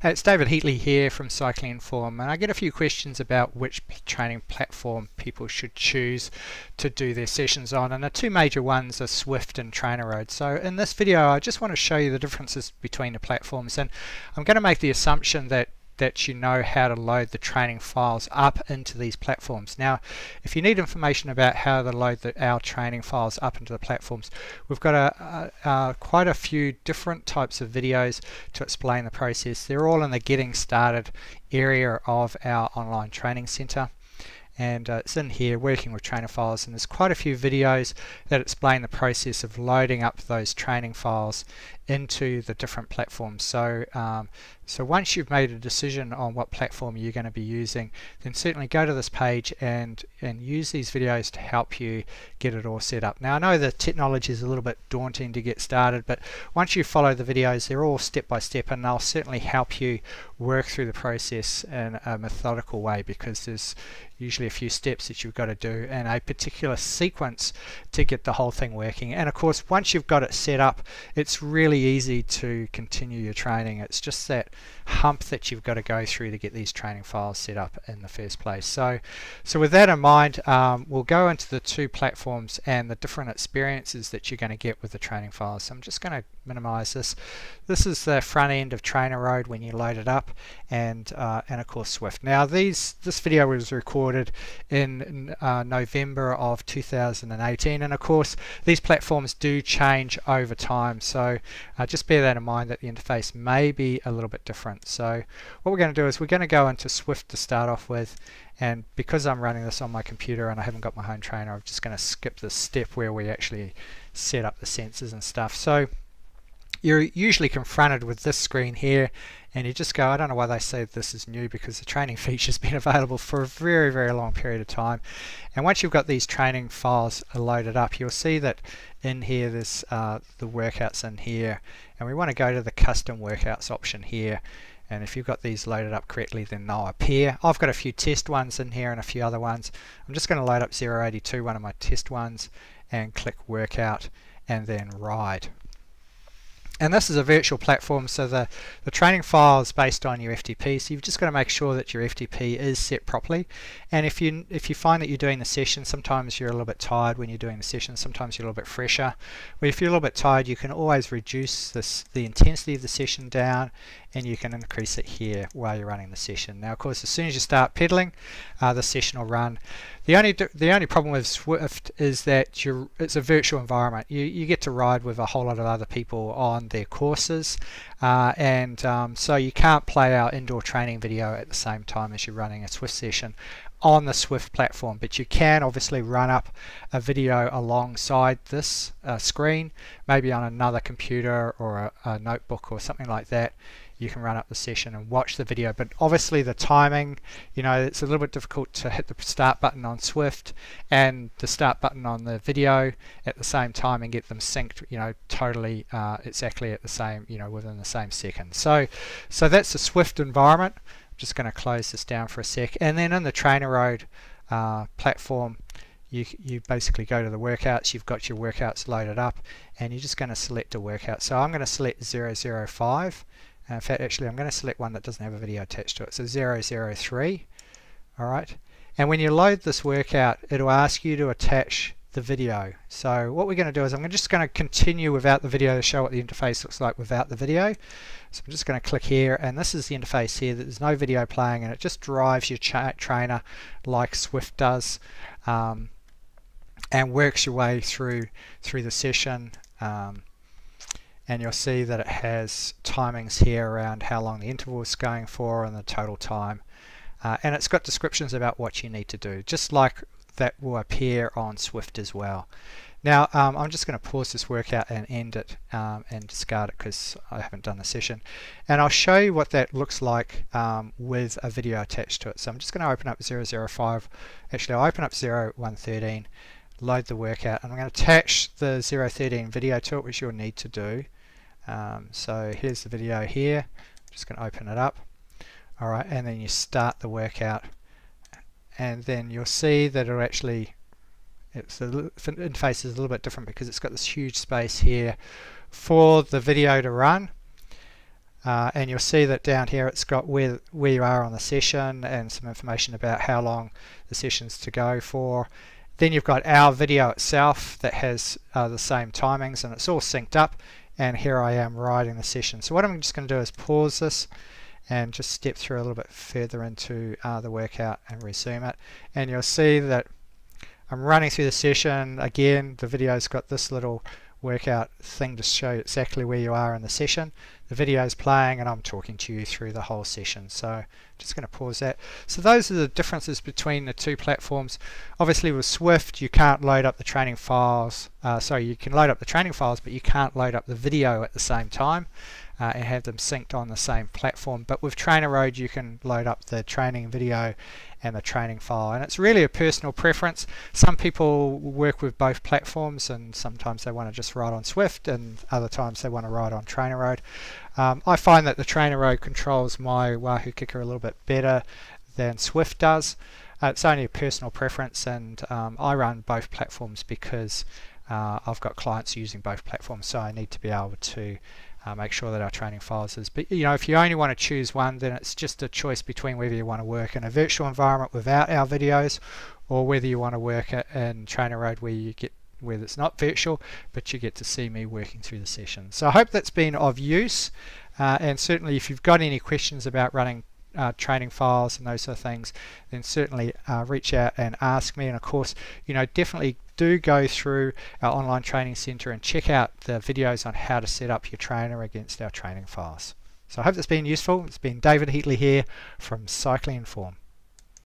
It's David Heatley here from Cycling Inform, and I get a few questions about which training platform people should choose to do their sessions on, and the two major ones are Zwift and TrainerRoad. So in this video I just want to show you the differences between the platforms, and I'm going to make the assumption that you know how to load the training files up into these platforms. Now, if you need information about how to load our training files up into the platforms, we've got quite a few different types of videos to explain the process. They're all in the Getting Started area of our online training center. And it's in here, Working with Trainer Files, and there's quite a few videos that explain the process of loading up those training files into the different platforms. So once you've made a decision on what platform you're going to be using, then certainly go to this page and use these videos to help you get it all set up. Now, I know the technology is a little bit daunting to get started, but once you follow the videos, they're all step by step, and they'll certainly help you work through the process in a methodical way, because there's usually a few steps that you've got to do and a particular sequence to get the whole thing working. And of course, once you've got it set up, it's really easy to continue your training. It's just that hump that you've got to go through to get these training files set up in the first place. So with that in mind, we'll go into the two platforms and the different experiences that you're going to get with the training files. So I'm just going to minimize this. This is the front end of TrainerRoad when you load it up, and of course Zwift. Now this video was recorded in November of 2018, and of course these platforms do change over time, so just bear that in mind, that the interface may be a little bit different. So what we're going to do is we're going to go into Zwift to start off with, and because I'm running this on my computer and I haven't got my home trainer, I'm just going to skip this step where we actually set up the sensors and stuff. So you're usually confronted with this screen here, and you just go, I don't know why they say this is new, because the training feature's been available for a very, very long period of time. And once you've got these training files loaded up, you'll see that in here there's the workouts in here, and we want to go to the custom workouts option here. And if you've got these loaded up correctly, then they'll appear. I've got a few test ones in here and a few other ones. I'm just going to load up 082, one of my test ones, and click workout and then ride. And this is a virtual platform, so the training file is based on your FTP, so you've just got to make sure that your FTP is set properly. And if you find that you're doing the session, sometimes you're a little bit tired when you're doing the session, sometimes you're a little bit fresher. Well, if you're a little bit tired, you can always reduce the intensity of the session down, and you can increase it here while you're running the session. Now, of course, as soon as you start pedaling, the session will run. The only problem with Zwift is that it's a virtual environment. You get to ride with a whole lot of other people on their courses, so you can't play our indoor training video at the same time as you're running a Zwift session on the Zwift platform, but you can obviously run up a video alongside this screen, maybe on another computer or a notebook or something like that. You can run up the session and watch the video, but obviously the timing, it's a little bit difficult to hit the start button on Zwift and the start button on the video at the same time and get them synced, totally exactly at the same, within the same second. So that's the Zwift environment. I'm just going to close this down for a sec, and then in the TrainerRoad platform, you basically go to the workouts. You've got your workouts loaded up, and you're just going to select a workout. So I'm going to select 005. In fact, actually, I'm going to select one that doesn't have a video attached to it, so 003. Alright, and when you load this workout, it'll ask you to attach the video. So what we're going to do is I'm just going to continue without the video to show what the interface looks like without the video. So I'm just going to click here, and this is the interface here. There's no video playing, and it just drives your trainer like Zwift does, and works your way through the session. And you'll see that it has timings here around how long the interval is going for and the total time. And it's got descriptions about what you need to do, just like that will appear on Zwift as well. Now, I'm just going to pause this workout and end it and discard it because I haven't done the session. And I'll show you what that looks like with a video attached to it. So I'm just going to open up 005. Actually, I'll open up 0113, load the workout, and I'm going to attach the 013 video to it, which you'll need to do. So here's the video here. I'm just going to open it up. Alright, and then you start the workout, and then you'll see that it'll actually, the interface is a little bit different because it's got this huge space here for the video to run. and you'll see that down here it's got where you are on the session and some information about how long the session's to go for. Then you've got our video itself that has the same timings, and it's all synced up, and here I am riding the session. So what I'm just going to do is pause this and just step through a little bit further into the workout and resume it, and you'll see that I'm running through the session. Again, the video's got this little workout thing to show exactly where you are in the session. The video's playing and I'm talking to you through the whole session. So just going to pause that. So those are the differences between the two platforms. Obviously with Zwift you can't load up the training files, you can load up the training files, but you can't load up the video at the same time and have them synced on the same platform. But with TrainerRoad you can load up the training video and the training file, and it's really a personal preference. Some people work with both platforms, and sometimes they want to just ride on Zwift and other times they want to ride on TrainerRoad. I find that the TrainerRoad controls my Wahoo kicker a little bit better than Zwift does. It's only a personal preference, and I run both platforms because I've got clients using both platforms, so I need to be able to make sure that our training files is. But if you only want to choose one, then it's just a choice between whether you want to work in a virtual environment without our videos, or whether you want to work in TrainerRoad where it's not virtual, but you get to see me working through the session. So I hope that's been of use, and certainly if you've got any questions about running training files and those sort of things, then certainly reach out and ask me. And of course, definitely do go through our online training center and check out the videos on how to set up your trainer against our training files. So I hope that's been useful. It's been David Heatley here from Cycling Inform.